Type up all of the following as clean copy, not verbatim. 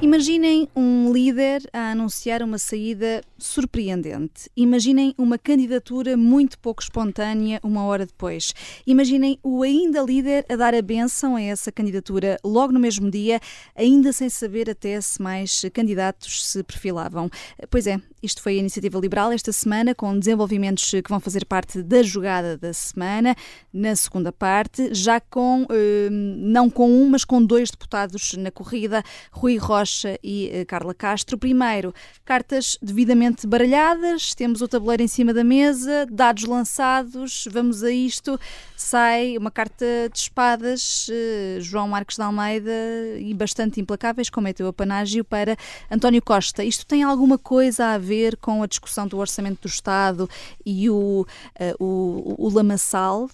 Imaginem um líder a anunciar uma saída surpreendente. Imaginem uma candidatura muito pouco espontânea uma hora depois. Imaginem o ainda líder a dar a bênção a essa candidatura logo no mesmo dia, ainda sem saber até se mais candidatos se perfilavam. Pois é, isto foi a Iniciativa Liberal esta semana, com desenvolvimentos que vão fazer parte da jogada da semana, na segunda parte, já com, não com um, mas com dois deputados na corrida, Rui Rocha e Carla Castro. Primeiro, cartas devidamente baralhadas, temos o tabuleiro em cima da mesa, dados lançados, vamos a isto, sai uma carta de espadas, João Marques de Almeida, e bastante implacáveis, como é teu apanágio, para António Costa. Isto tem alguma coisa a ver com a discussão do Orçamento do Estado e o lamaçal?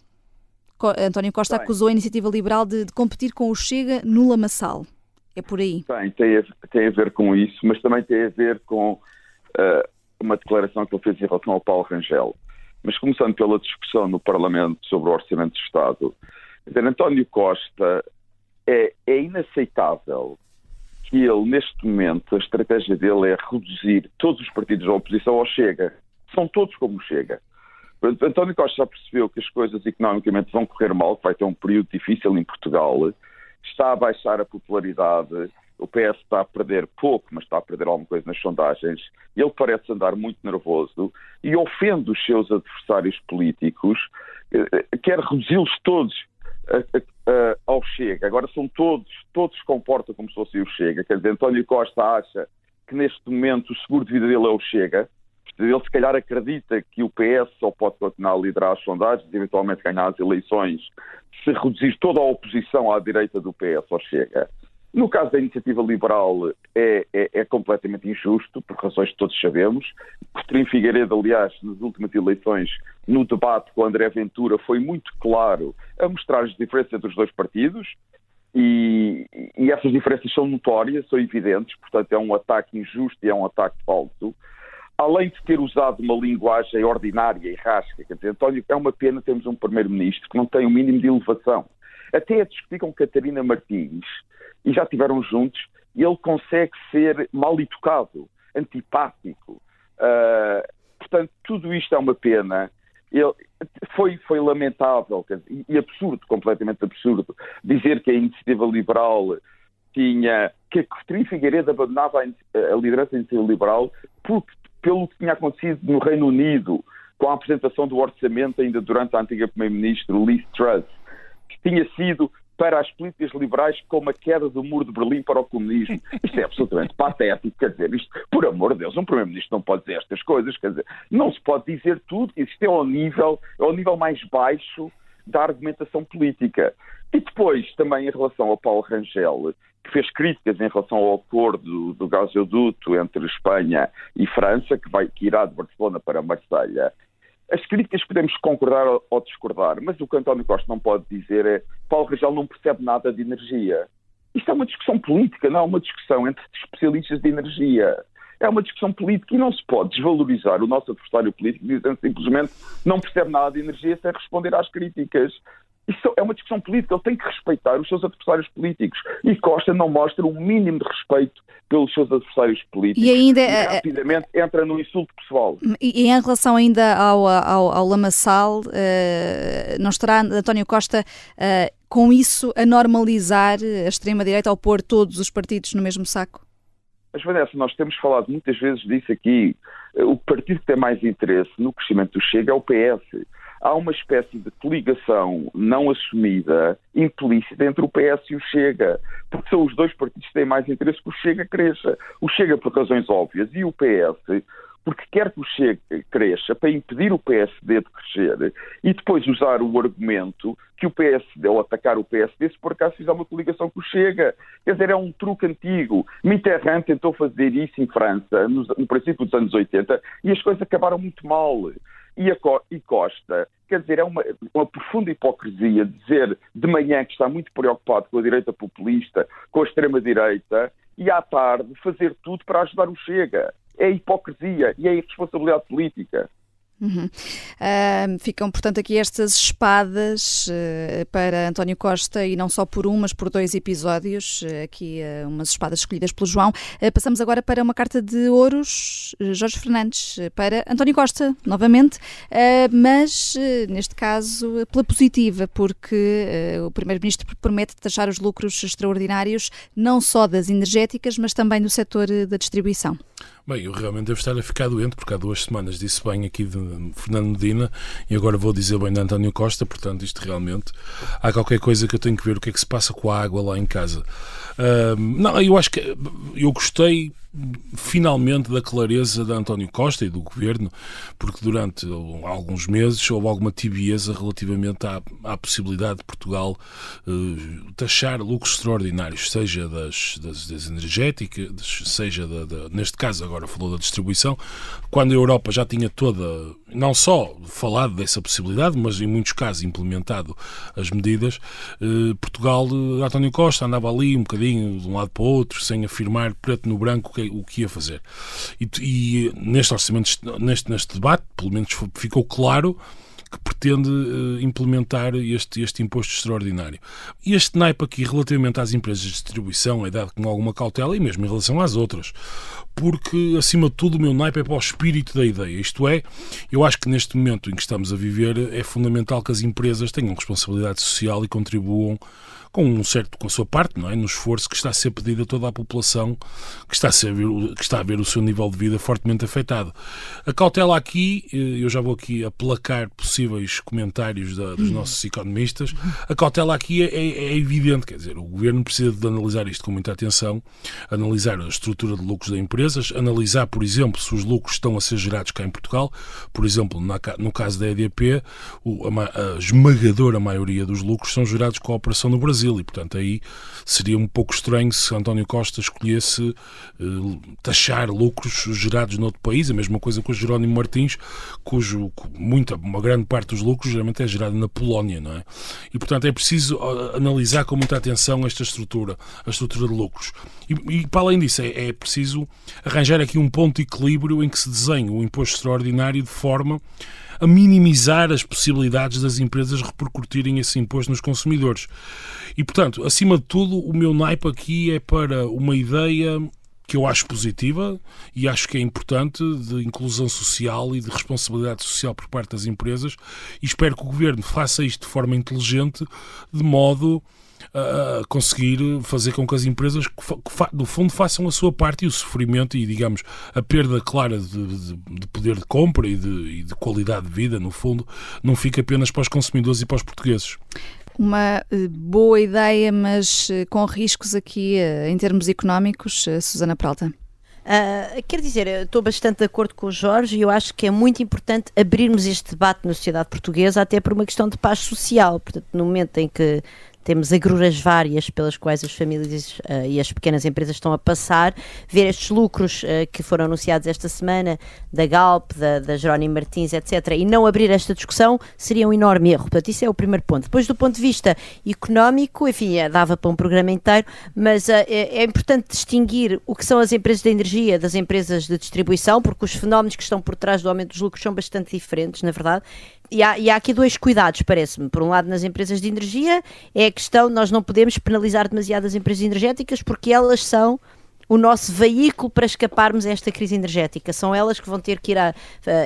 António Costa acusou a Iniciativa Liberal de competir com o Chega no lamaçal. É por aí. Tem a ver com isso, mas também tem a ver com uma declaração que ele fez em relação ao Paulo Rangel. Mas começando pela discussão no Parlamento sobre o Orçamento do Estado, António Costa é inaceitável que ele, neste momento, a estratégia dele é reduzir todos os partidos da oposição ao Chega. São todos como Chega. António Costa já percebeu que as coisas economicamente vão correr mal, que vai ter um período difícil em Portugal, está a baixar a popularidade, o PS está a perder pouco, mas está a perder alguma coisa nas sondagens, ele parece andar muito nervoso e ofende os seus adversários políticos, quer reduzi-los todos ao Chega. Agora são todos se comportam como se fosse o Chega. Quer dizer, António Costa acha que neste momento o seguro de vida dele é o Chega. Ele se calhar acredita que o PS só pode continuar a liderar as sondagens e eventualmente ganhar as eleições se reduzir toda a oposição à direita do PS ao Chega. No caso da Iniciativa Liberal é completamente injusto, por razões que todos sabemos. Coutinho Figueiredo, aliás, nas últimas eleições, no debate com André Ventura, foi muito claro a mostrar as diferenças entre os dois partidos e essas diferenças são notórias, são evidentes, portanto é um ataque injusto e é um ataque falso. Além de ter usado uma linguagem ordinária e rasca, quer dizer, António, é uma pena termos um primeiro-ministro que não tem o mínimo de elevação. Até a discutir com Catarina Martins, e já estiveram juntos, ele consegue ser mal educado, antipático. Portanto, tudo isto é uma pena. Foi lamentável, quer dizer, e absurdo, completamente absurdo, dizer que a Iniciativa Liberal que Coutinho Figueiredo abandonava a liderança da Iniciativa Liberal pelo que tinha acontecido no Reino Unido, com a apresentação do orçamento ainda durante a antiga Primeira-Ministra Liz Truss, que tinha sido para as políticas liberais como a queda do muro de Berlim para o comunismo. Isto é absolutamente patético, quer dizer, isto, por amor de Deus, um Primeiro-Ministro não pode dizer estas coisas, quer dizer, não se pode dizer tudo, isto é ao nível mais baixo da argumentação política. E depois, também em relação ao Paulo Rangel, que fez críticas em relação ao acordo do gasoduto entre Espanha e França, que irá de Barcelona para Marselha. As críticas podemos concordar ou discordar, mas o que António Costa não pode dizer é que Paulo Rangel não percebe nada de energia. Isto é uma discussão política, não é uma discussão entre especialistas de energia. É uma discussão política e não se pode desvalorizar o nosso adversário político dizendo simplesmente não percebe nada de energia sem responder às críticas. Isso é uma discussão política, ele tem que respeitar os seus adversários políticos. E Costa não mostra um mínimo de respeito pelos seus adversários políticos. E ainda rapidamente entra no insulto pessoal. E em relação ainda ao lamaçal, não estará António Costa com isso a normalizar a extrema-direita ao pôr todos os partidos no mesmo saco? Mas, Vanessa, nós temos falado muitas vezes disso aqui. O partido que tem mais interesse no crescimento do Chega é o PS. Há uma espécie de coligação não assumida, implícita, entre o PS e o Chega, porque são os dois partidos que têm mais interesse que o Chega cresça. O Chega por razões óbvias e o PS porque quer que o Chega cresça para impedir o PSD de crescer e depois usar o argumento que o PSD, ou atacar o PSD, se por acaso fizer uma coligação com o Chega. Quer dizer, é um truque antigo. Mitterrand tentou fazer isso em França, no princípio dos anos 80, e as coisas acabaram muito mal. E Costa, quer dizer, é uma profunda hipocrisia dizer de manhã que está muito preocupado com a direita populista, com a extrema-direita, e à tarde fazer tudo para ajudar o Chega. É hipocrisia e é irresponsabilidade política. Ficam, portanto, aqui estas espadas para António Costa, e não só por um, mas por 2 episódios, aqui umas espadas escolhidas pelo João. Passamos agora para uma carta de ouros, Jorge Fernandes, para António Costa, novamente, mas neste caso pela positiva, porque o Primeiro-Ministro promete taxar os lucros extraordinários não só das energéticas, mas também do setor da distribuição. Bem, eu realmente devo estar a ficar doente, porque há 2 semanas disse bem aqui de Fernando Medina e agora vou dizer bem de António Costa, portanto isto realmente há qualquer coisa que eu tenho que ver o que é que se passa com a água lá em casa. Não, eu acho que eu gostei finalmente da clareza de António Costa e do Governo, porque durante alguns meses houve alguma tibieza relativamente à possibilidade de Portugal taxar lucros extraordinários, seja das energéticas, seja neste caso agora falou da distribuição, quando a Europa já tinha toda, não só falado dessa possibilidade, mas em muitos casos implementado as medidas. Portugal, António Costa andava ali um bocadinho de um lado para o outro, sem afirmar preto no branco o que ia fazer. E neste orçamento, neste debate, pelo menos ficou claro que pretende implementar este imposto extraordinário. E este naipe aqui, relativamente às empresas de distribuição, é dado com alguma cautela, e mesmo em relação às outras, porque, acima de tudo, o meu naipe é para o espírito da ideia. Isto é, eu acho que neste momento em que estamos a viver, é fundamental que as empresas tenham responsabilidade social e contribuam com a sua parte, não é? No esforço que está a ser pedido a toda a população que está a ver o seu nível de vida fortemente afetado. A cautela aqui, eu já vou aqui aplacar possíveis comentários dos nossos economistas, a cautela aqui é evidente, quer dizer, o Governo precisa de analisar isto com muita atenção, analisar a estrutura de lucros das empresas, analisar, por exemplo, se os lucros estão a ser gerados cá em Portugal, por exemplo, no caso da EDP, a esmagadora maioria dos lucros são gerados com a operação no Brasil, e portanto aí seria um pouco estranho se António Costa escolhesse taxar lucros gerados noutro país, a mesma coisa com o Jerónimo Martins, uma grande parte dos lucros geralmente é gerada na Polónia, não é? E portanto é preciso analisar com muita atenção a estrutura de lucros. E para além disso é preciso arranjar aqui um ponto de equilíbrio em que se desenhe o imposto extraordinário de forma a minimizar as possibilidades das empresas repercutirem esse imposto nos consumidores. E, portanto, acima de tudo, o meu naipe aqui é para uma ideia que eu acho positiva e acho que é importante, de inclusão social e de responsabilidade social por parte das empresas, e espero que o Governo faça isto de forma inteligente, de modo a conseguir fazer com que as empresas, no fundo, façam a sua parte, e o sofrimento e, digamos, a perda clara de poder de compra e de qualidade de vida, no fundo, não fica apenas para os consumidores e para os portugueses. Uma boa ideia, mas com riscos aqui em termos económicos, Susana Peralta. Quer dizer, eu estou bastante de acordo com o Jorge e eu acho que é muito importante abrirmos este debate na sociedade portuguesa, até por uma questão de paz social. Portanto, no momento em que temos agruras várias pelas quais as famílias e as pequenas empresas estão a passar, ver estes lucros que foram anunciados esta semana da Galp, da Jerónimo Martins, etc., e não abrir esta discussão seria um enorme erro. Portanto, isso é o primeiro ponto. Depois, do ponto de vista económico, enfim, dava para um programa inteiro, mas é importante distinguir o que são as empresas de energia das empresas de distribuição, porque os fenómenos que estão por trás do aumento dos lucros são bastante diferentes, na verdade. E há aqui 2 cuidados, parece-me. Por um lado, nas empresas de energia, é a questão, nós não podemos penalizar demasiado as empresas energéticas porque elas são o nosso veículo para escaparmos a esta crise energética. São elas que vão ter que ir a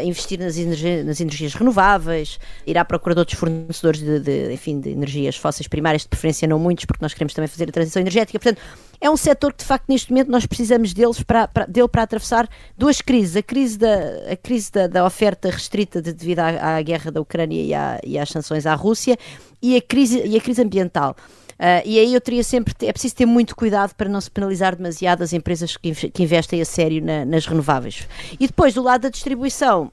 investir nas energias renováveis, ir à procura de outros fornecedores de energias fósseis primárias, de preferência não muitos, porque nós queremos também fazer a transição energética. Portanto, é um setor que, de facto, neste momento nós precisamos dele para atravessar 2 crises. A crise da oferta restrita devido à guerra da Ucrânia e às sanções à Rússia, e a crise ambiental. E aí é preciso ter muito cuidado para não se penalizar demasiado as empresas que investem a sério nas renováveis. E depois, do lado da distribuição,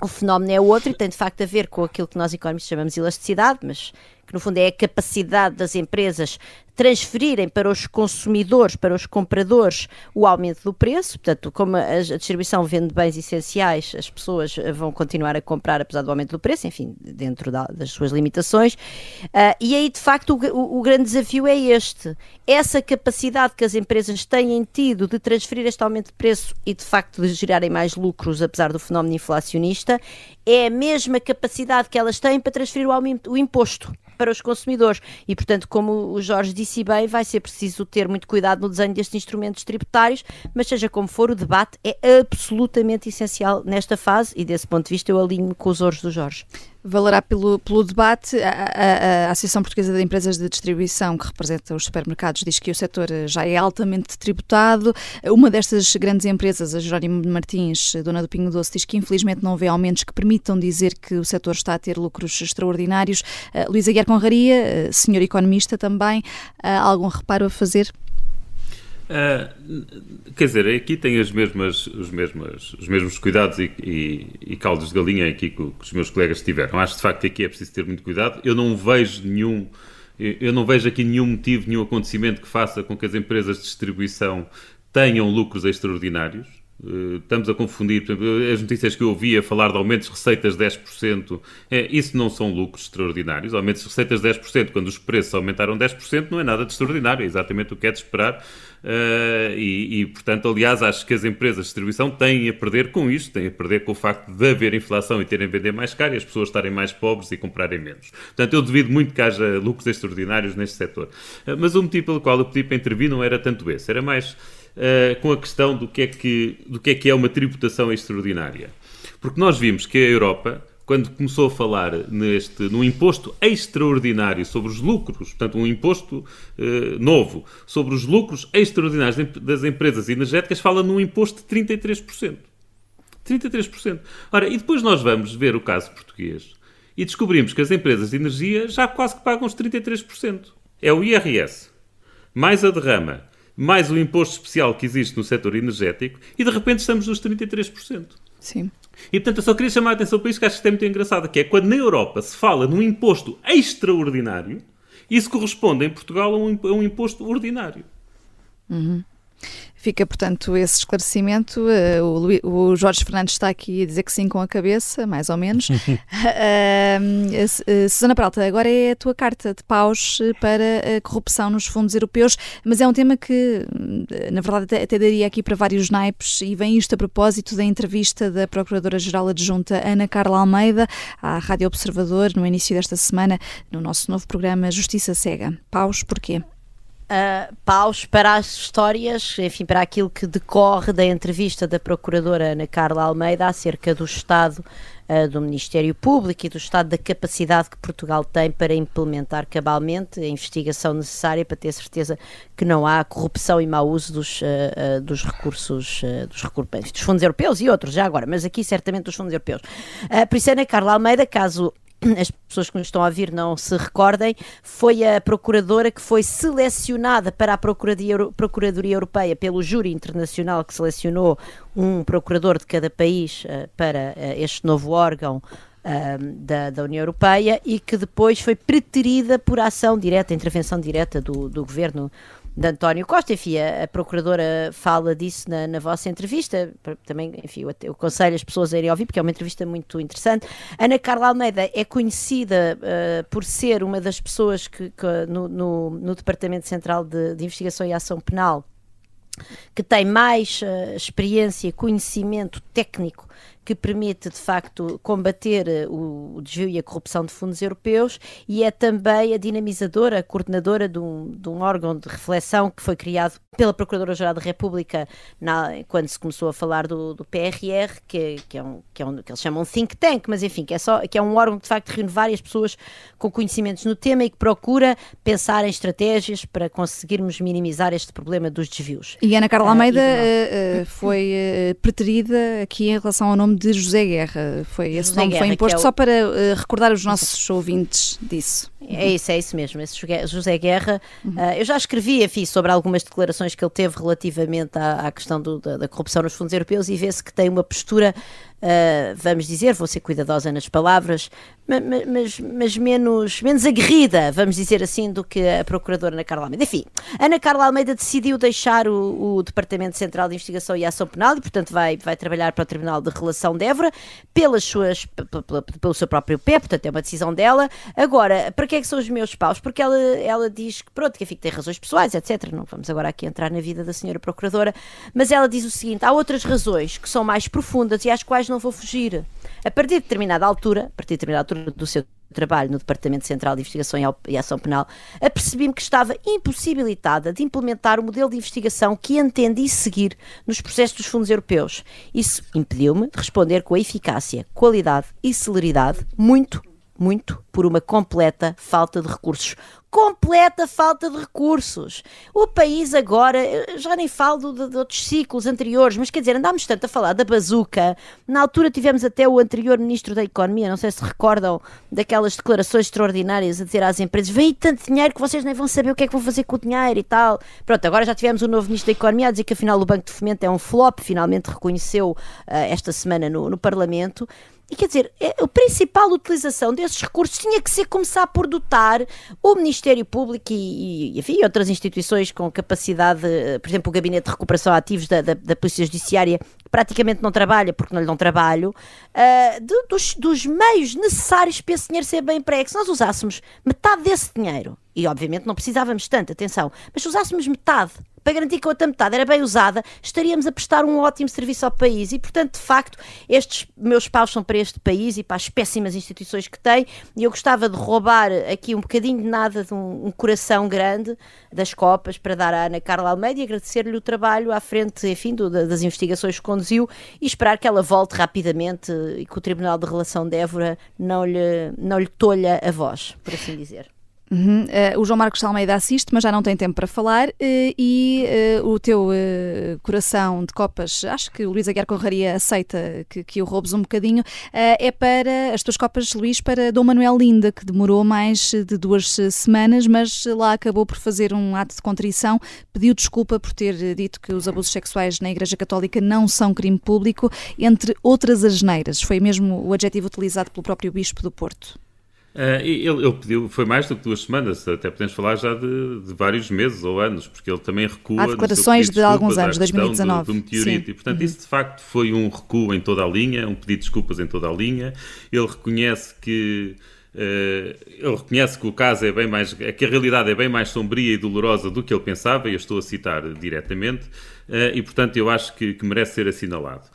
o fenómeno é outro e tem de facto a ver com aquilo que nós economistas chamamos de elasticidade, mas que no fundo é a capacidade das empresas transferirem para os consumidores, para os compradores, o aumento do preço. Portanto, como a distribuição vende bens essenciais, as pessoas vão continuar a comprar apesar do aumento do preço, enfim, dentro das suas limitações. E aí, de facto, o grande desafio é este. Essa capacidade que as empresas têm tido de transferir este aumento de preço e, de facto, de gerarem mais lucros, apesar do fenómeno inflacionista, é a mesma capacidade que elas têm para transferir o imposto para os consumidores. E, portanto, como o Jorge disse bem, vai ser preciso ter muito cuidado no desenho destes instrumentos tributários, mas seja como for, o debate é absolutamente essencial nesta fase e, desse ponto de vista, eu alinho com os ouros do Jorge. Valerá pelo debate. A Associação Portuguesa de Empresas de Distribuição, que representa os supermercados, diz que o setor já é altamente tributado. Uma destas grandes empresas, a Jerónimo Martins, dona do Pingo Doce, diz que infelizmente não vê aumentos que permitam dizer que o setor está a ter lucros extraordinários. Luísa Guiar Conraria, senhor economista também, algum reparo a fazer? Quer dizer, aqui tem os mesmos cuidados e caldos de galinha aqui que os meus colegas tiveram. Acho de facto que aqui é preciso ter muito cuidado. Eu não vejo aqui nenhum motivo, nenhum acontecimento que faça com que as empresas de distribuição tenham lucros extraordinários. Estamos a confundir, por exemplo, as notícias que eu ouvi a falar de aumentos de receitas de 10%, isso não são lucros extraordinários. Aumentos de receitas de 10%, quando os preços aumentaram 10%, não é nada de extraordinário, é exatamente o que é de esperar. Portanto, aliás, acho que as empresas de distribuição têm a perder com isto, têm a perder com o facto de haver inflação e terem a vender mais caro e as pessoas estarem mais pobres e comprarem menos. Portanto, eu duvido muito que haja lucros extraordinários neste setor. Mas o motivo pelo qual eu pedi para intervir não era tanto esse, era mais com a questão do que é uma tributação extraordinária. Porque nós vimos que a Europa, quando começou a falar num imposto extraordinário sobre os lucros, portanto um imposto novo sobre os lucros extraordinários das empresas energéticas, fala num imposto de 33%. 33%. Ora, e depois nós vamos ver o caso português e descobrimos que as empresas de energia já quase que pagam os 33%. É o IRS, mais a derrama, mais o imposto especial que existe no setor energético, e de repente estamos nos 33%. Sim. E, portanto, eu só queria chamar a atenção para isso, que acho que isto é muito engraçado, que é quando na Europa se fala num imposto extraordinário, isso corresponde em Portugal a um imposto ordinário. Uhum. Fica, portanto, esse esclarecimento. O Jorge Fernandes está aqui a dizer que sim com a cabeça, mais ou menos. Susana Peralta, agora é a tua carta de paus para a corrupção nos fundos europeus, mas é um tema que, na verdade, até daria aqui para vários naipes, e vem isto a propósito da entrevista da Procuradora-Geral Adjunta Ana Carla Almeida à Rádio Observador no início desta semana, no nosso novo programa Justiça Cega. Paus, porquê? Paus para as histórias, enfim, para aquilo que decorre da entrevista da Procuradora Ana Carla Almeida acerca do estado do Ministério Público e do estado da capacidade que Portugal tem para implementar cabalmente a investigação necessária para ter certeza que não há corrupção e mau uso dos recursos dos fundos europeus e outros já agora, mas aqui certamente dos fundos europeus. Por isso, Ana Carla Almeida, caso as pessoas que nos estão a ouvir não se recordem, foi a procuradora que foi selecionada para a Procuradoria Europeia pelo júri internacional que selecionou um procurador de cada país para este novo órgão da União Europeia, e que depois foi preterida por ação direta, intervenção direta do governo de António Costa. Enfim, a Procuradora fala disso na vossa entrevista. Também, enfim, eu aconselho as pessoas a irem ouvir, porque é uma entrevista muito interessante. Ana Carla Almeida é conhecida por ser uma das pessoas que no Departamento Central de Investigação e Ação Penal que tem mais experiência e conhecimento técnico que permite, de facto, combater o desvio e a corrupção de fundos europeus, e é também a dinamizadora, a coordenadora de um órgão de reflexão que foi criado pela Procuradora-Geral da República quando se começou a falar do PRR, que eles chamam think tank, mas enfim, que é um órgão que de facto reúne várias pessoas com conhecimentos no tema e que procura pensar em estratégias para conseguirmos minimizar este problema dos desvios. E Ana Carla Almeida foi preterida aqui em relação ao nome de José Guerra. Esse nome foi imposto só para recordar os nossos ouvintes disso. É isso mesmo, esse José Guerra. Eu já escrevi, enfim, sobre algumas declarações que ele teve relativamente à questão da corrupção nos fundos europeus, e vê-se que tem uma postura vamos dizer, vou ser cuidadosa nas palavras, mas menos aguerrida, vamos dizer assim, do que a Procuradora Ana Carla Almeida. Enfim, Ana Carla Almeida decidiu deixar o Departamento Central de Investigação e Ação Penal e, portanto, vai trabalhar para o Tribunal de Relação de Évora pelo seu próprio pé, portanto, é uma decisão dela. Agora, para que é que são os meus paus? Porque ela diz que, pronto, que enfim, tem razões pessoais, etc. Não vamos agora aqui entrar na vida da senhora Procuradora, mas ela diz o seguinte: há outras razões que são mais profundas e às quais não vou fugir. A partir de determinada altura do seu trabalho no Departamento Central de Investigação e Ação Penal, apercebi-me que estava impossibilitada de implementar o modelo de investigação que entendi seguir nos processos dos fundos europeus. Isso impediu-me de responder com eficácia, qualidade e celeridade, muito por uma completa falta de recursos. Completa falta de recursos. O país agora, já nem falo de outros ciclos anteriores, mas quer dizer, andámos tanto a falar da bazuca. Na altura tivemos até o anterior Ministro da Economia, não sei se recordam daquelas declarações extraordinárias a dizer às empresas: vem aí tanto dinheiro que vocês nem vão saber o que é que vão fazer com o dinheiro e tal. Pronto, agora já tivemos o novo Ministro da Economia a dizer que afinal o Banco de Fomento é um flop, finalmente reconheceu esta semana no Parlamento. E quer dizer, a principal utilização desses recursos tinha que começar por dotar o Ministério Público e enfim, outras instituições com capacidade, por exemplo, o Gabinete de Recuperação Ativos da Polícia Judiciária, que praticamente não trabalha porque não lhe dão trabalho, dos meios necessários para esse dinheiro ser bem emprego. Se nós usássemos metade desse dinheiro, e obviamente não precisávamos tanto, atenção, mas se usássemos metade, para garantir que a outra metade era bem usada, estaríamos a prestar um ótimo serviço ao país. E, portanto, de facto, estes meus paus são para este país e para as péssimas instituições que tem, e eu gostava de roubar aqui um bocadinho de nada de um coração grande das copas para dar à Ana Carla Almeida e agradecer-lhe o trabalho à frente, enfim, das investigações que conduziu e esperar que ela volte rapidamente e que o Tribunal de Relação de Évora não lhe tolha a voz, por assim dizer. O João Marcos de Almeida assiste, mas já não tem tempo para falar, e o teu coração de copas, acho que o Luís Aguiar Conraria aceita que o roubes um bocadinho, é para as tuas copas, Luís, para Dom Manuel Linda, que demorou mais de 2 semanas, mas lá acabou por fazer um ato de contrição, pediu desculpa por ter dito que os abusos sexuais na Igreja Católica não são crime público, entre outras asneiras. Foi mesmo o adjetivo utilizado pelo próprio Bispo do Porto. Ele pediu, foi mais do que 2 semanas, até podemos falar já de vários meses ou anos, porque ele também recua. Há declarações de alguns anos, 2019. Do meteorito. E, portanto, isso de facto foi um recuo em toda a linha, um pedido de desculpas em toda a linha. Ele reconhece que o caso é bem mais, que a realidade é bem mais sombria e dolorosa do que ele pensava, e eu estou a citar diretamente, e portanto eu acho que merece ser assinalado.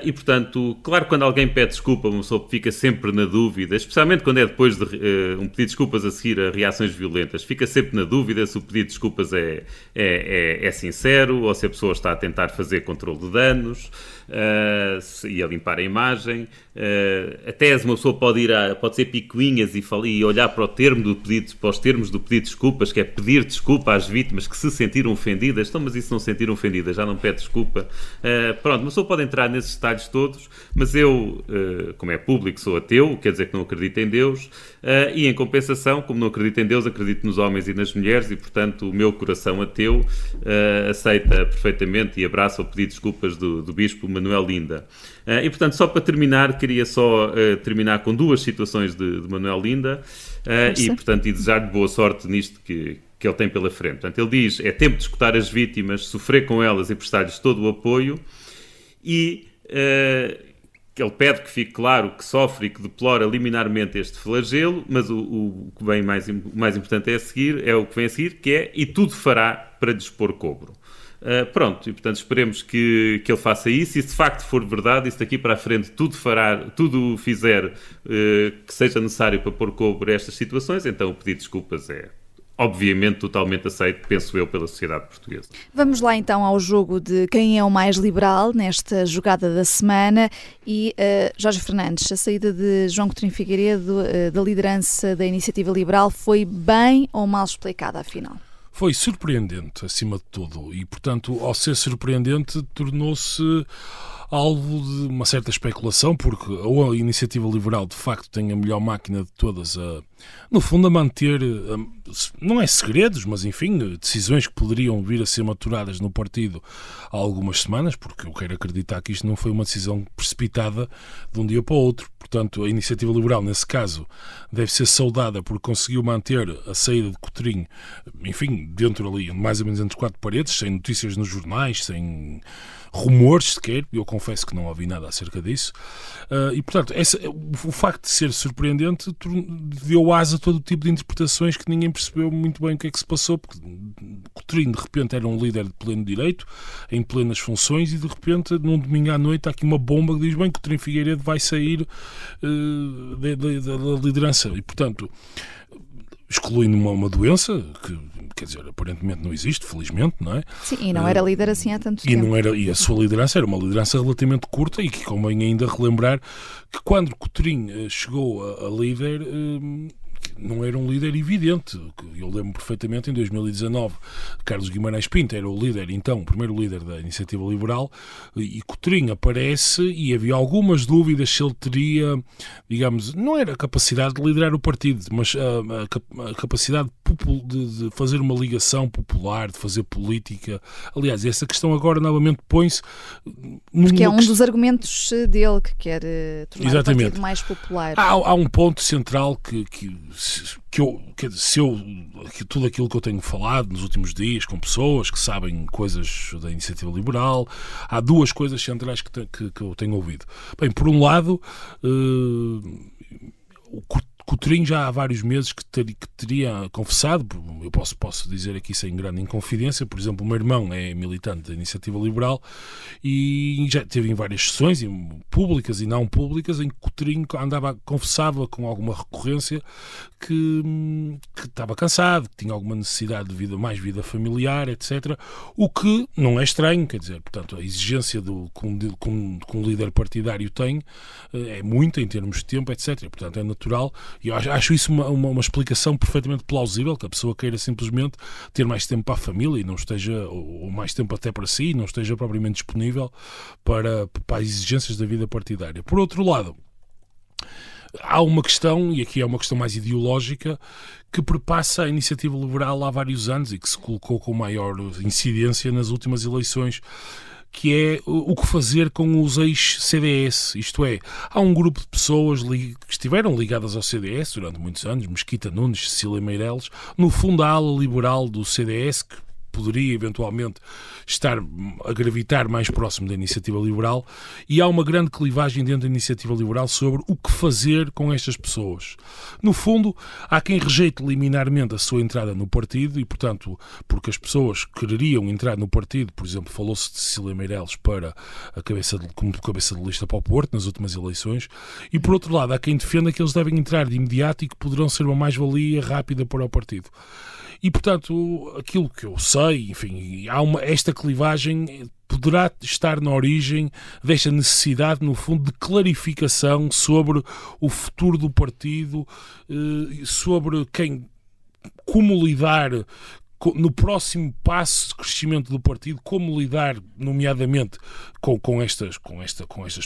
E portanto, claro, quando alguém pede desculpa, uma pessoa fica sempre na dúvida, especialmente quando é depois de um pedido de desculpas a seguir a reações violentas, fica sempre na dúvida se o pedido de desculpas é sincero ou se a pessoa está a tentar fazer controle de danos e a limpar a imagem. Até uma pessoa pode ser picuinhas e olhar para os termos do pedido de desculpas, que é pedir desculpa às vítimas que se sentiram ofendidas. Então, mas isso não se sentiram ofendidas, já não pede desculpa. Pronto, uma pessoa pode entrar nesses detalhes todos, mas eu, como é público, sou ateu, quer dizer que não acredito em Deus, e em compensação, como não acredito em Deus, acredito nos homens e nas mulheres, e portanto o meu coração ateu aceita perfeitamente e abraça o pedido de desculpas do Bispo Manuel Linda. E portanto, só para terminar, queria só terminar com 2 situações de Manuel Linda, e desejar-lhe boa sorte nisto que ele tem pela frente. Portanto, ele diz: é tempo de escutar as vítimas, sofrer com elas e prestar-lhes todo o apoio. E ele pede que fique claro que sofre e que deplora liminarmente este flagelo, mas o que vem mais importante é o que vem a seguir, que é: e tudo fará para dispor cobro. Pronto, e portanto esperemos que ele faça isso, e se de facto for verdade, e se daqui para a frente tudo fizer que seja necessário para pôr cobro a estas situações, então o pedido de desculpas é obviamente totalmente aceito, penso eu, pela sociedade portuguesa. Vamos lá então ao jogo de quem é o mais liberal nesta jogada da semana. E Jorge Fernandes, a saída de João Coutinho Figueiredo da liderança da Iniciativa Liberal foi bem ou mal explicada, afinal? Foi surpreendente, acima de tudo, e, portanto, ao ser surpreendente, tornou-se alvo de uma certa especulação, porque ou a Iniciativa Liberal, de facto, tem a melhor máquina de todas no fundo, a manter, não é segredos, mas enfim, decisões que poderiam vir a ser maturadas no partido há algumas semanas, porque eu quero acreditar que isto não foi uma decisão precipitada de um dia para o outro. Portanto, a Iniciativa Liberal, nesse caso, deve ser saudada porque conseguiu manter a saída de Coutrinho, enfim, dentro ali, mais ou menos entre 4 paredes, sem notícias nos jornais, sem rumores sequer. Eu confesso que não ouvi nada acerca disso. E, portanto, o facto de ser surpreendente deu asa a todo o tipo de interpretações que ninguém percebeu muito bem o que é que se passou, porque Coutrinho, de repente, era um líder de pleno direito, em plenas funções, e, de repente, num domingo à noite, há aqui uma bomba que diz, bem, Coutinho Figueiredo vai sair da liderança. E, portanto, excluindo uma doença que, quer dizer, aparentemente não existe, felizmente, não é? Sim, e não era líder assim há tanto tempo. E a sua liderança era uma liderança relativamente curta, e que convém ainda relembrar que quando Coutrinho chegou a líder, não era um líder evidente. Eu lembro perfeitamente, em 2019, Carlos Guimarães Pinto era o líder, então, o primeiro líder da Iniciativa Liberal, e Coutrinho aparece, e havia algumas dúvidas se ele teria, digamos, não era a capacidade de liderar o partido, mas a capacidade de fazer uma ligação popular, de fazer política. Aliás, essa questão agora novamente põe-se... Porque é um dos argumentos dele, que quer tornar o partido mais popular. Há um ponto central que tudo aquilo que eu tenho falado nos últimos dias com pessoas que sabem coisas da Iniciativa Liberal, há 2 coisas centrais que eu tenho ouvido. Bem, por um lado, o Coutrinho já há vários meses que teria confessado, eu posso dizer aqui sem grande inconfidência, por exemplo, o meu irmão é militante da Iniciativa Liberal e já teve em várias sessões, públicas e não públicas, em que Coutrinho confessava com alguma recorrência que estava cansado, que tinha alguma necessidade de mais vida familiar, etc. O que não é estranho, quer dizer, portanto, a exigência que um líder partidário tem é muita em termos de tempo, etc. Portanto, é natural. E eu acho isso uma explicação perfeitamente plausível, que a pessoa queira simplesmente ter mais tempo para a família e não esteja, ou mais tempo até para si, e não esteja propriamente disponível para as exigências da vida partidária. Por outro lado, há uma questão, e aqui é uma questão mais ideológica, que perpassa a Iniciativa Liberal há vários anos e que se colocou com maior incidência nas últimas eleições, que é o que fazer com os ex-CDS. Isto é, há um grupo de pessoas que estiveram ligadas ao CDS durante muitos anos, Mesquita Nunes, Cecília Meireles, no fundo a ala liberal do CDS, que poderia eventualmente estar a gravitar mais próximo da Iniciativa Liberal, e há uma grande clivagem dentro da Iniciativa Liberal sobre o que fazer com estas pessoas. No fundo, há quem rejeite liminarmente a sua entrada no partido e, portanto, porque as pessoas quereriam entrar no partido, por exemplo, falou-se de Cecília Meireles como cabeça de lista para o Porto nas últimas eleições, e por outro lado, há quem defenda que eles devem entrar de imediato e que poderão ser uma mais-valia rápida para o partido. E, portanto, aquilo que eu sei, enfim, esta clivagem poderá estar na origem desta necessidade, no fundo, de clarificação sobre o futuro do partido, sobre como lidar no próximo passo de crescimento do partido, como lidar, nomeadamente, com estas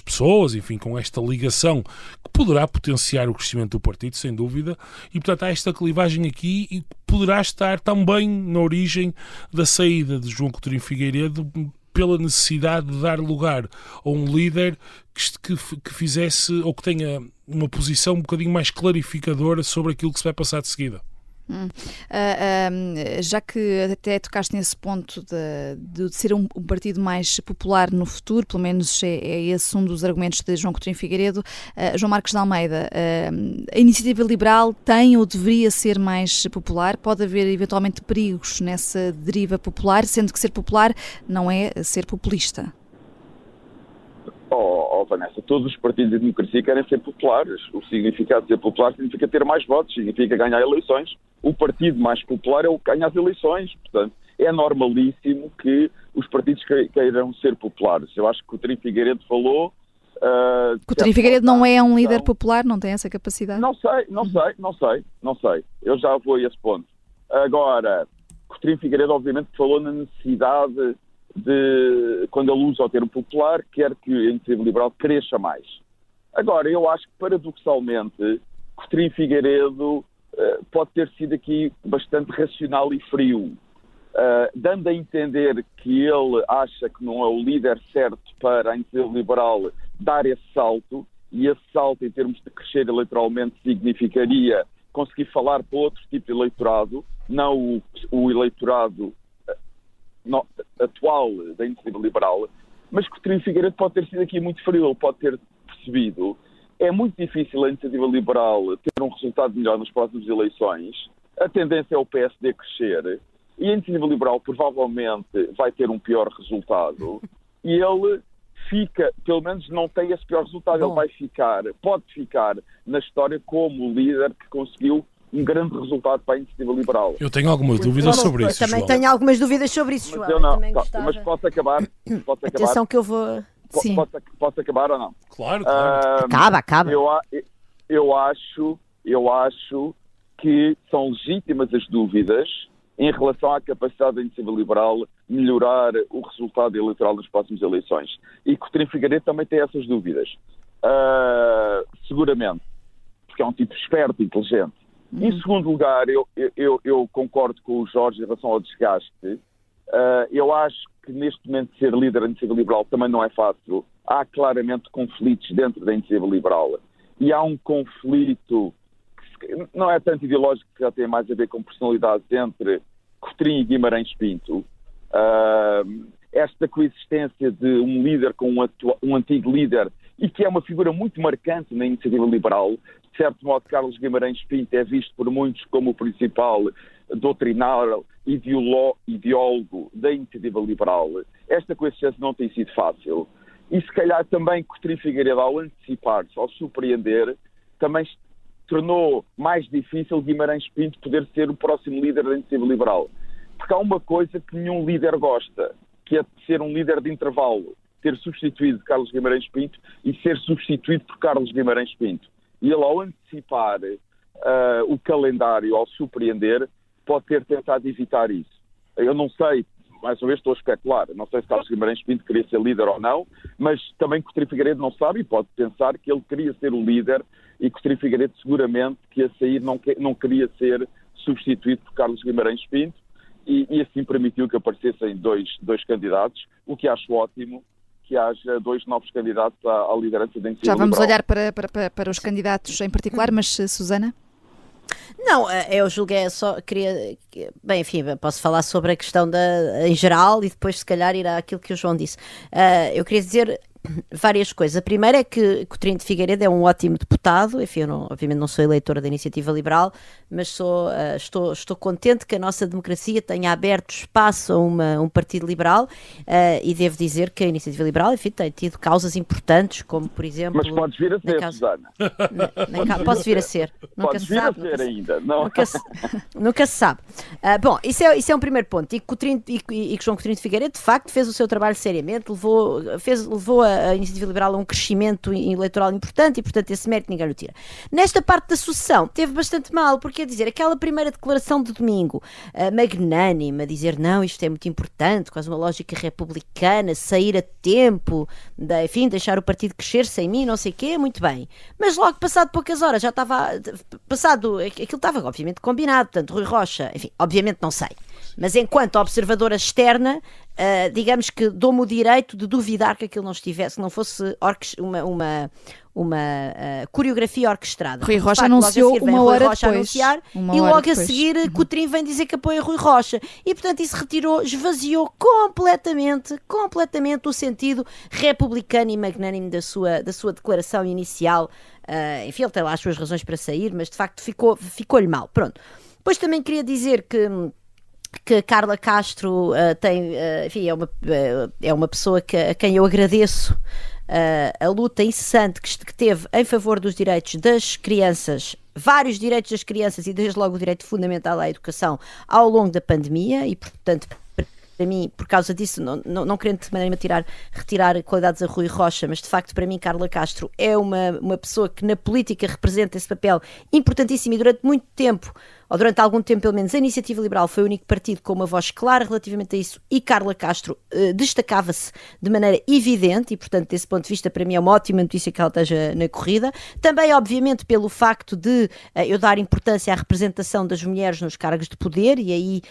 pessoas, enfim, com esta ligação que poderá potenciar o crescimento do partido, sem dúvida, e, portanto, há esta clivagem aqui e poderá estar também na origem da saída de João Coutinho Figueiredo pela necessidade de dar lugar a um líder que fizesse, ou que tenha uma posição um bocadinho mais clarificadora sobre aquilo que se vai passar de seguida. Já que até tocaste nesse ponto de ser um partido mais popular no futuro, pelo menos é esse um dos argumentos de João Coutinho Figueiredo, João Marcos de Almeida, a Iniciativa Liberal tem ou deveria ser mais popular? Pode haver eventualmente perigos nessa deriva popular, sendo que ser popular não é ser populista? Vanessa, todos os partidos de democracia querem ser populares. O significado de ser popular significa ter mais votos, significa ganhar eleições. O partido mais popular é o que ganha as eleições. Portanto, é normalíssimo que os partidos queiram ser populares. Eu acho que o Coutinho Figueiredo falou... Coutinho Figueiredo não é um líder popular? Não tem essa capacidade? Não sei. Eu já vou a esse ponto. Agora, Coutinho Figueiredo obviamente falou na necessidade quando ele usa o termo popular, quer que a Iniciativa Liberal cresça mais. Agora, eu acho que, paradoxalmente, Coutinho Figueiredo pode ter sido aqui bastante racional e frio, dando a entender que ele acha que não é o líder certo para a iniciativa liberal dar esse salto, e esse salto, em termos de crescer eleitoralmente, significaria conseguir falar para outro tipo de eleitorado, não o eleitorado atual da iniciativa liberal. Mas Coutinho Figueiredo pode ter sido aqui muito frio, ele pode ter percebido. É muito difícil a iniciativa liberal ter um resultado melhor nas próximas eleições. A tendência é o PSD crescer e a iniciativa liberal provavelmente vai ter um pior resultado, e ele fica, pelo menos não tem esse pior resultado. Bom. Ele pode ficar na história como o líder que conseguiu um grande resultado para a iniciativa liberal. Eu tenho algumas dúvidas sobre isso, também João. tenho algumas dúvidas sobre isso, João. Mas posso acabar? Atenção que eu vou... Sim. Posso acabar ou não? Claro. Acaba. Eu acho que são legítimas as dúvidas em relação à capacidade da iniciativa liberal melhorar o resultado eleitoral nas próximas eleições. E Coutinho Figueiredo também tem essas dúvidas. Seguramente. Porque é um tipo esperto, inteligente. Em segundo lugar, eu concordo com o Jorge em relação ao desgaste. Eu acho que neste momento ser líder da iniciativa liberal também não é fácil. Há claramente conflitos dentro da iniciativa liberal. E há um conflito que não é tanto ideológico, que já tem mais a ver com personalidades, entre Coutinho e Guimarães Pinto. Esta coexistência de um líder com um antigo líder, e que é uma figura muito marcante na iniciativa liberal. De certo modo, Carlos Guimarães Pinto é visto por muitos como o principal doutrinário, ideólogo da iniciativa liberal. Esta coexistência não tem sido fácil. E se calhar também Coutinho Figueiredo, ao antecipar-se, ao surpreender, também tornou mais difícil Guimarães Pinto poder ser o próximo líder da iniciativa liberal. Porque há uma coisa que nenhum líder gosta, que é de ser um líder de intervalo, ter substituído Carlos Guimarães Pinto e ser substituído por Carlos Guimarães Pinto. E ele, ao antecipar o calendário, ao surpreender, pode ter tentado evitar isso. Eu não sei, mais uma vez estou a especular, não sei se Carlos Guimarães Pinto queria ser líder ou não, mas também Coutinho Figueiredo não sabe e pode pensar que ele queria ser o líder, e Coutinho Figueiredo seguramente que a sair não queria ser substituído por Carlos Guimarães Pinto, e assim permitiu que aparecessem dois candidatos, o que acho ótimo, que haja 2 novos candidatos à liderança da iniciativa Já vamos liberal. olhar para os candidatos em particular, mas Susana? Não, eu julguei, só queria... Bem, enfim, posso falar sobre a questão em geral e depois se calhar ir àquilo que o João disse. Eu queria dizer várias coisas. A primeira é que Coutinho de Figueiredo é um ótimo deputado. Enfim, eu obviamente não sou eleitora da Iniciativa Liberal, mas estou contente que a nossa democracia tenha aberto espaço a um partido liberal, e devo dizer que a Iniciativa Liberal, enfim, tem tido causas importantes, como por exemplo... Mas podes vir a ser, Susana. Posso vir a ser. Nunca se sabe. Nunca se sabe. Bom, isso é um primeiro ponto. E que João Coutinho de Figueiredo, de facto, fez o seu trabalho seriamente, levou a Iniciativa Liberal a um crescimento eleitoral importante, e portanto esse mérito ninguém o tira. Nesta parte da sucessão teve bastante mal, porque quer dizer, aquela primeira declaração de domingo, magnânima, dizer não, isto é muito importante, quase uma lógica republicana, sair a tempo, enfim, deixar o partido crescer sem mim, não sei o quê, muito bem. Mas logo passado poucas horas, já estava aquilo estava obviamente combinado, portanto Rui Rocha, enfim, obviamente não sei, mas enquanto observadora externa, digamos que dou-me o direito de duvidar que aquilo não fosse uma coreografia orquestrada. Rui Rocha anunciou uma hora depois. E logo a seguir Coutinho vem dizer que apoia Rui Rocha. E portanto isso esvaziou completamente o sentido republicano e magnânimo da sua declaração inicial. Enfim, ele tem lá as suas razões para sair, mas de facto ficou-lhe mal. Pronto. Depois também queria dizer que Carla Castro enfim, é uma pessoa a quem eu agradeço a luta incessante que teve em favor dos direitos das crianças, vários direitos das crianças, e desde logo o direito fundamental à educação ao longo da pandemia, e portanto para mim, por causa disso, não querendo de maneira retirar qualidades a Rui Rocha, mas de facto para mim Carla Castro é uma pessoa que na política representa esse papel importantíssimo, e durante muito tempo ou durante algum tempo pelo menos, a Iniciativa Liberal foi o único partido com uma voz clara relativamente a isso, e Carla Castro destacava-se de maneira evidente, e portanto desse ponto de vista para mim é uma ótima notícia que ela esteja na corrida. Também obviamente pelo facto de eu dar importância à representação das mulheres nos cargos de poder, e aí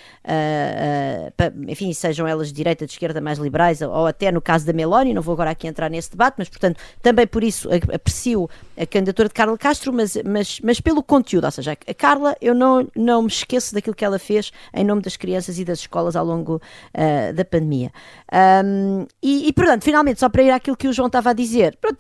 enfim, sejam elas de direita, de esquerda, mais liberais, ou até no caso da Meloni, não vou agora aqui entrar nesse debate, mas portanto também por isso aprecio a candidatura de Carla Castro, mas pelo conteúdo, ou seja, a Carla, eu não me esqueço daquilo que ela fez em nome das crianças e das escolas ao longo da pandemia. E portanto, finalmente, só para ir àquilo que o João estava a dizer, pronto,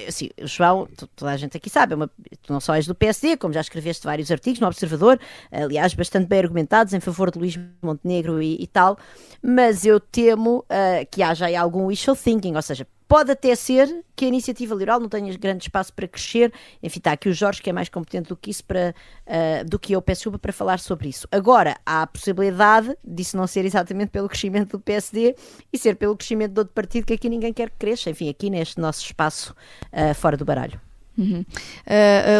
assim, o João, toda a gente aqui sabe, tu não só és do PSD, como já escreveste vários artigos no Observador, aliás, bastante bem argumentados em favor de Luís Montenegro e tal, mas eu temo que haja aí algum wishful thinking, ou seja, pode até ser que a Iniciativa Liberal não tenha grande espaço para crescer. Enfim, está aqui o Jorge, que é mais competente do que isso, do que eu, peço desculpa, para falar sobre isso. Agora, há a possibilidade disso não ser exatamente pelo crescimento do PSD e ser pelo crescimento de outro partido que aqui ninguém quer que cresça. Enfim, aqui neste nosso espaço fora do baralho.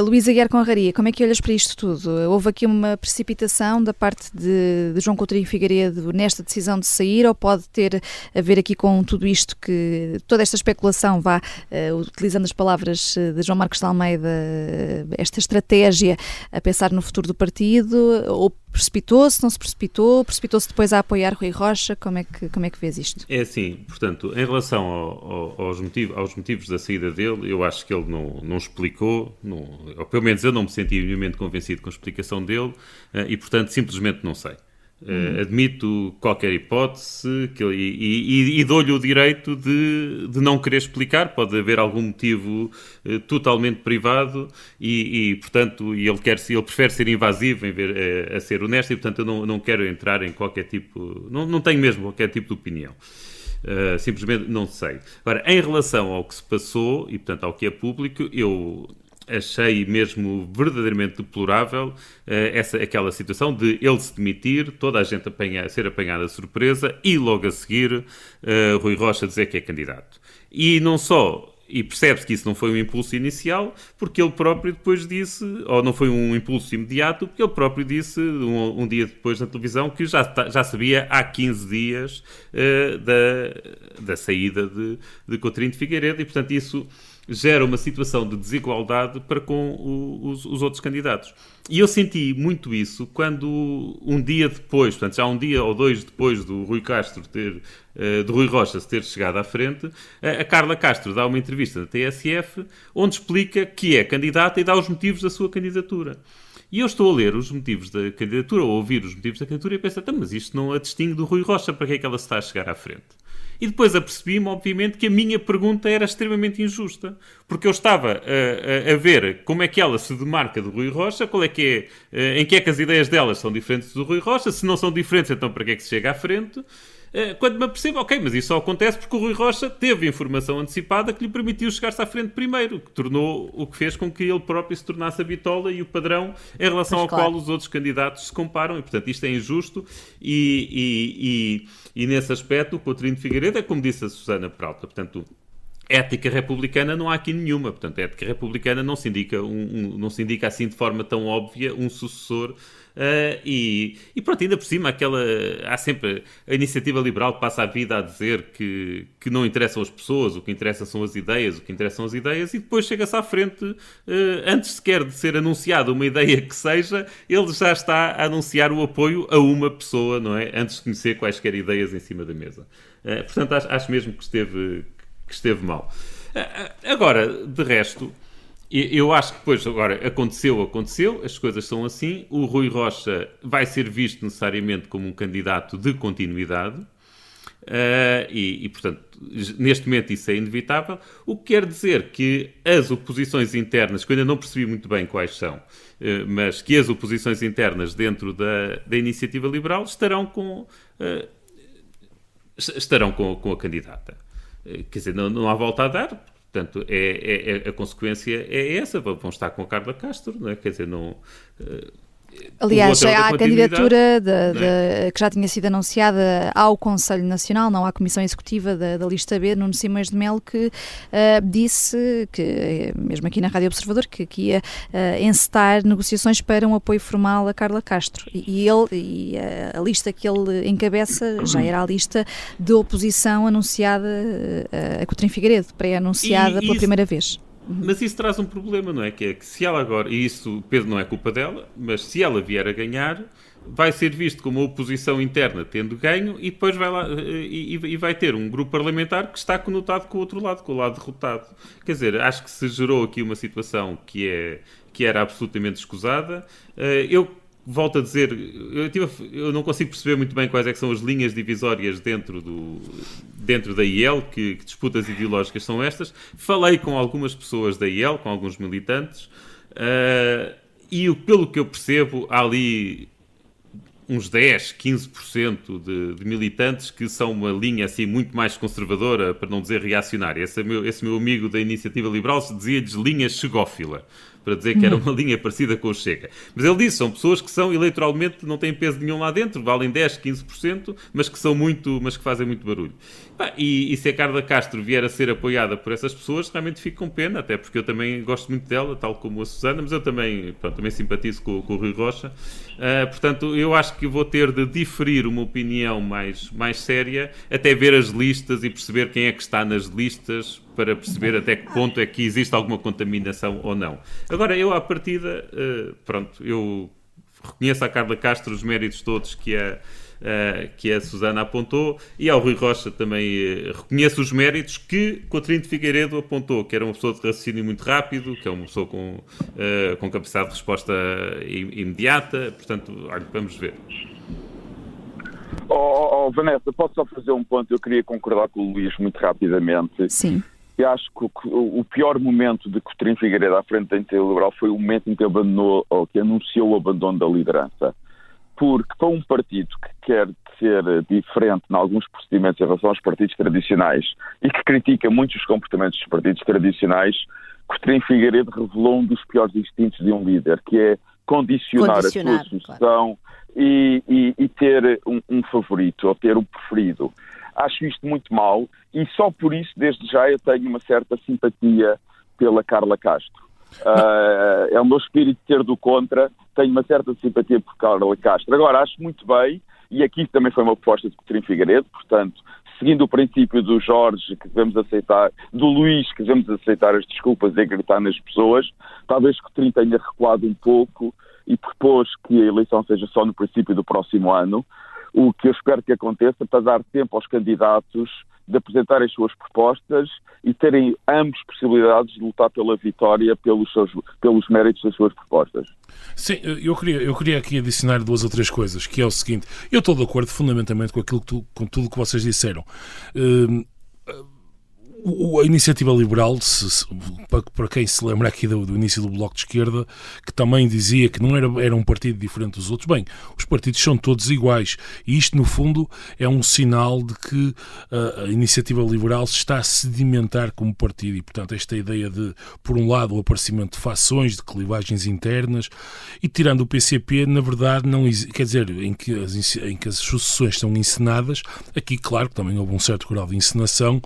Luísa Aguiar Conraria, como é que olhas para isto tudo? Houve aqui uma precipitação da parte de João Coutinho Figueiredo nesta decisão de sair, ou pode ter a ver aqui com tudo isto, que toda esta especulação, utilizando as palavras de João Marcos de Almeida, esta estratégia a pensar no futuro do partido, ou precipitou-se, não se precipitou-se depois a apoiar Rui Rocha? Como é que vês isto? É assim, portanto, em relação aos motivos da saída dele, eu acho que ele não explicou, ou pelo menos eu não me senti minimamente convencido com a explicação dele, e portanto simplesmente não sei. Admito qualquer hipótese e dou-lhe o direito de não querer explicar. Pode haver algum motivo totalmente privado portanto, ele prefere ser invasivo em vez a ser honesto, e portanto eu não quero entrar em qualquer tipo, não tenho mesmo qualquer tipo de opinião. Simplesmente não sei. Agora, em relação ao que se passou e portanto ao que é público, eu achei mesmo verdadeiramente deplorável aquela situação de ele se demitir, toda a gente ser apanhada de surpresa, e logo a seguir Rui Rocha dizer que é candidato. E não só, e percebe-se que isso não foi um impulso inicial, porque ele próprio depois disse, ou não foi um impulso imediato, porque ele próprio disse um dia depois na televisão que já sabia há 15 dias da saída de Coutinho de Figueiredo, e portanto isso gera uma situação de desigualdade para com os outros candidatos. E eu senti muito isso quando um dia depois, portanto já um dia ou dois depois do Rui Rocha ter chegado à frente, a Carla Castro dá uma entrevista na TSF onde explica que é candidata e dá os motivos da sua candidatura. E eu estou a ler os motivos da candidatura, ou a ouvir os motivos da candidatura, e penso, mas isto não a distingue do Rui Rocha, para que é que ela se está a chegar à frente? E depois apercebi-me, obviamente, que a minha pergunta era extremamente injusta, porque eu estava a ver como é que ela se demarca do Rui Rocha, em que é que as ideias delas são diferentes do Rui Rocha, se não são diferentes, então para que é que se chega à frente? Quando me apercebo, mas isso só acontece porque o Rui Rocha teve informação antecipada que lhe permitiu chegar-se à frente primeiro, o que fez com que ele próprio se tornasse a bitola e o padrão em relação ao qual os outros candidatos se comparam, e portanto isto é injusto, e nesse aspecto o Coutinho de Figueiredo é como disse a Susana Peralta, portanto ética republicana não há aqui nenhuma, portanto a ética republicana não se indica assim de forma tão óbvia um sucessor. E pronto, ainda por cima há sempre a Iniciativa Liberal que passa a vida a dizer que não interessam as pessoas, o que interessa são as ideias, e depois chega-se à frente, antes sequer de ser anunciada uma ideia que seja, ele já está a anunciar o apoio a uma pessoa, não é? Antes de conhecer quaisquer ideias em cima da mesa. Portanto, acho mesmo que esteve mal. Agora, de resto, eu acho que depois, agora, aconteceu, as coisas são assim, o Rui Rocha vai ser visto necessariamente como um candidato de continuidade, portanto, neste momento isso é inevitável, o que quer dizer que as oposições internas, que eu ainda não percebi muito bem quais são, mas que as oposições internas dentro da Iniciativa Liberal estarão com a candidata. Quer dizer, não há volta a dar. Portanto, a consequência é essa, vão estar com a Carla Castro, não é? Quer dizer, Aliás, há a candidatura que já tinha sido anunciada ao Conselho Nacional, não à Comissão Executiva da Lista B, Nuno Simões de Melo, que disse, que mesmo aqui na Rádio Observador, que ia encetar negociações para um apoio formal a Carla Castro. E a lista que ele encabeça já era a lista de oposição anunciada a Coutrinho Figueiredo, pré-anunciada pela primeira vez. Mas isso traz um problema, não é? Que se ela agora, e isso, Pedro, não é culpa dela, mas se ela vier a ganhar, vai ser visto como uma oposição interna tendo ganho e depois vai lá e vai ter um grupo parlamentar que está conotado com o outro lado, com o lado derrotado. Quer dizer, acho que se gerou aqui uma situação que era absolutamente escusada. Eu volto a dizer, eu não consigo perceber muito bem quais é que são as linhas divisórias dentro da IEL, que disputas ideológicas são estas. Falei com algumas pessoas da IEL, com alguns militantes, e pelo que eu percebo, há ali uns 10, 15% de militantes que são uma linha assim muito mais conservadora, para não dizer reacionária. Esse meu amigo da Iniciativa Liberal dizia-lhes linha chegófila, para dizer que era uma linha parecida com o Chega. Mas ele disse, são pessoas que são eleitoralmente, não têm peso nenhum lá dentro, valem 10, 15%, mas que fazem muito barulho. E se a Carla Castro vier a ser apoiada por essas pessoas, realmente fico com pena, até porque eu também gosto muito dela, tal como a Susana, mas eu também simpatizo com o Rui Rocha. Portanto, eu acho que vou ter de diferir uma opinião mais séria, até ver as listas e perceber quem é que está nas listas, para perceber até que ponto é que existe alguma contaminação ou não. Agora, eu à partida, eu reconheço à Carla Castro os méritos todos que a Susana apontou, e ao Rui Rocha também reconheço os méritos que Coutrinho de Figueiredo apontou, que era uma pessoa de raciocínio muito rápido, que é uma pessoa com capacidade de resposta imediata. Portanto, olha, vamos ver. Vanessa, posso só fazer um ponto? Eu queria concordar com o Luís muito rapidamente. Sim. Eu acho que o pior momento de Coutrinho Figueiredo à frente da Iniciativa Liberal foi o momento em que que anunciou o abandono da liderança. Porque para um partido que quer ser diferente em alguns procedimentos em relação aos partidos tradicionais e que critica muito os comportamentos dos partidos tradicionais, Coutrinho Figueiredo revelou um dos piores instintos de um líder, que é condicionar a sua sucessão, claro, e ter um favorito, ou ter um preferido. Acho isto muito mau e só por isso, desde já, eu tenho uma certa simpatia pela Carla Castro. É o meu espírito de ser do contra, tenho uma certa simpatia por Carla Castro. Agora, acho muito bem, e aqui também foi uma proposta de Coutrinho Figueiredo, portanto, seguindo o princípio do Jorge, que devemos aceitar, do Luís, que devemos aceitar as desculpas e gritar nas pessoas, talvez Coutrinho tenha recuado um pouco e propôs que a eleição seja só no princípio do próximo ano, o que eu espero que aconteça para dar tempo aos candidatos de apresentarem as suas propostas e terem ambos possibilidades de lutar pela vitória pelos méritos das suas propostas. Sim, eu queria aqui adicionar 2 ou 3 coisas, que é o seguinte: eu estou de acordo fundamentalmente com com tudo o que vocês disseram. A Iniciativa Liberal, para quem se lembra aqui do início do Bloco de Esquerda, que também dizia que não era um partido diferente dos outros, bem, os partidos são todos iguais, e isto no fundo é um sinal de que a Iniciativa Liberal se está a sedimentar como partido, e portanto esta ideia de, por um lado, o aparecimento de fações, de clivagens internas, e tirando o PCP, na verdade, não quer dizer, em que as sucessões são encenadas, aqui claro que também houve um certo grau de encenação,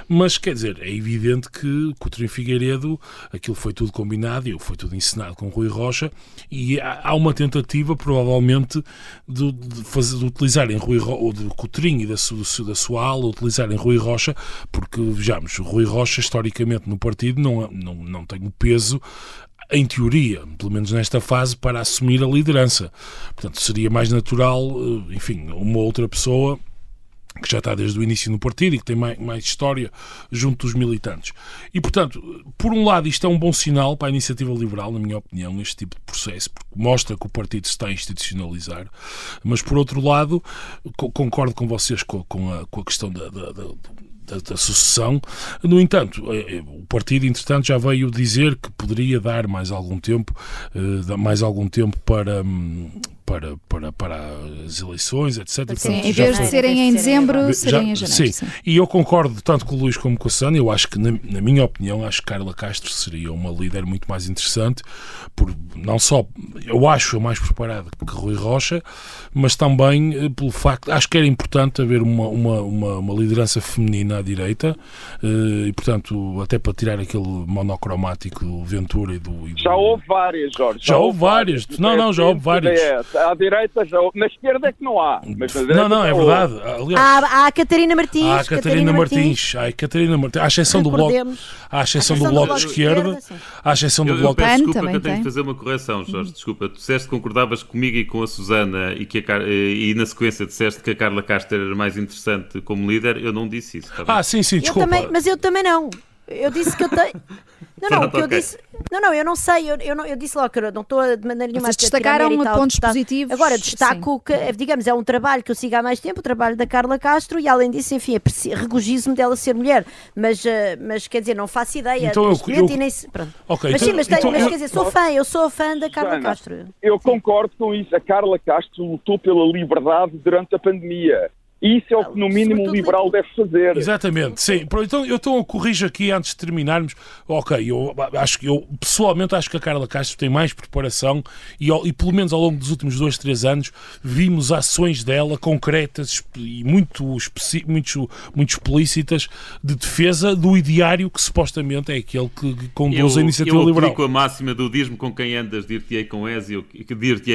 mas quer dizer, é evidente que Coutrinho Figueiredo, aquilo foi tudo combinado e foi tudo encenado com Rui Rocha, e há uma tentativa, provavelmente, de utilizarem de Coutrinho e da sua ala, utilizarem Rui Rocha, porque, vejamos, Rui Rocha, historicamente, no partido, não tem o peso, em teoria, pelo menos nesta fase, para assumir a liderança. Portanto, seria mais natural, enfim, uma outra pessoa que já está desde o início no partido e que tem mais história junto dos militantes. E, portanto, por um lado, isto é um bom sinal para a Iniciativa Liberal, na minha opinião, este tipo de processo, porque mostra que o partido se está a institucionalizar, mas, por outro lado, concordo com vocês com a questão da sucessão. No entanto, o partido, entretanto, já veio dizer que poderia dar mais algum tempo para para as eleições, etc. Sim, em vez de serem em dezembro, serem em janeiro. Sim, e eu concordo tanto com o Luís como com a Susana. Eu acho que, na minha opinião, acho que Carla Castro seria uma líder muito mais interessante, não só, eu acho, mais preparada que Rui Rocha, mas também pelo facto, acho que era importante haver uma liderança feminina à direita, e portanto, até para tirar aquele monocromático do Ventura e do... Já houve várias, Jorge. Já houve várias. Não, já houve várias. À direita já houve. Na esquerda é que não há. Mas na direita não, é verdade. Aliás, há a Catarina Martins. Há a Catarina Martins. À exceção do Bloco de Esquerda. À exceção do Bloco de Esquerda. Desculpa, também que eu tenho tem. de fazer uma correção, Jorge. Desculpa. Tu disseste que concordavas comigo e com a Susana e na sequência disseste que a Carla Castro era mais interessante como líder. Eu não disse isso. Tá sim, desculpa. Mas eu também não. Eu disse que eu tenho... Eu não sei, eu disse logo que eu não estou de maneira nenhuma Vocês destacaram pontos positivos. Agora, destaco que, digamos, é um trabalho que eu sigo há mais tempo, o trabalho da Carla Castro, e além disso, enfim, regozijo-me dela ser mulher, mas quer dizer, não faço ideia. Então, pronto. Okay, mas sim, mas quer dizer, eu sou fã da Carla Castro. Eu concordo com isso. A Carla Castro lutou pela liberdade durante a pandemia. Isso é o que, no mínimo, um liberal deve fazer. Exatamente, sim. Então, eu corrijo aqui antes de terminarmos. Eu pessoalmente acho que a Carla Castro tem mais preparação e pelo menos ao longo dos últimos 2-3 anos vimos ações dela concretas e muito explícitas de defesa do ideário que supostamente é aquele que conduz a iniciativa liberal. Eu aplico a máxima do diz-me com quem andas, dir-te-ei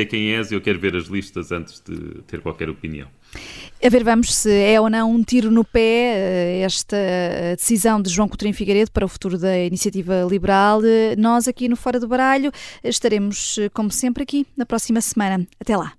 quem és, eu quero ver as listas antes de ter qualquer opinião. A ver, vamos se é ou não um tiro no pé esta decisão de João Coutinho Figueiredo para o futuro da Iniciativa Liberal. Nós aqui no Fora do Baralho estaremos, como sempre, aqui na próxima semana. Até lá.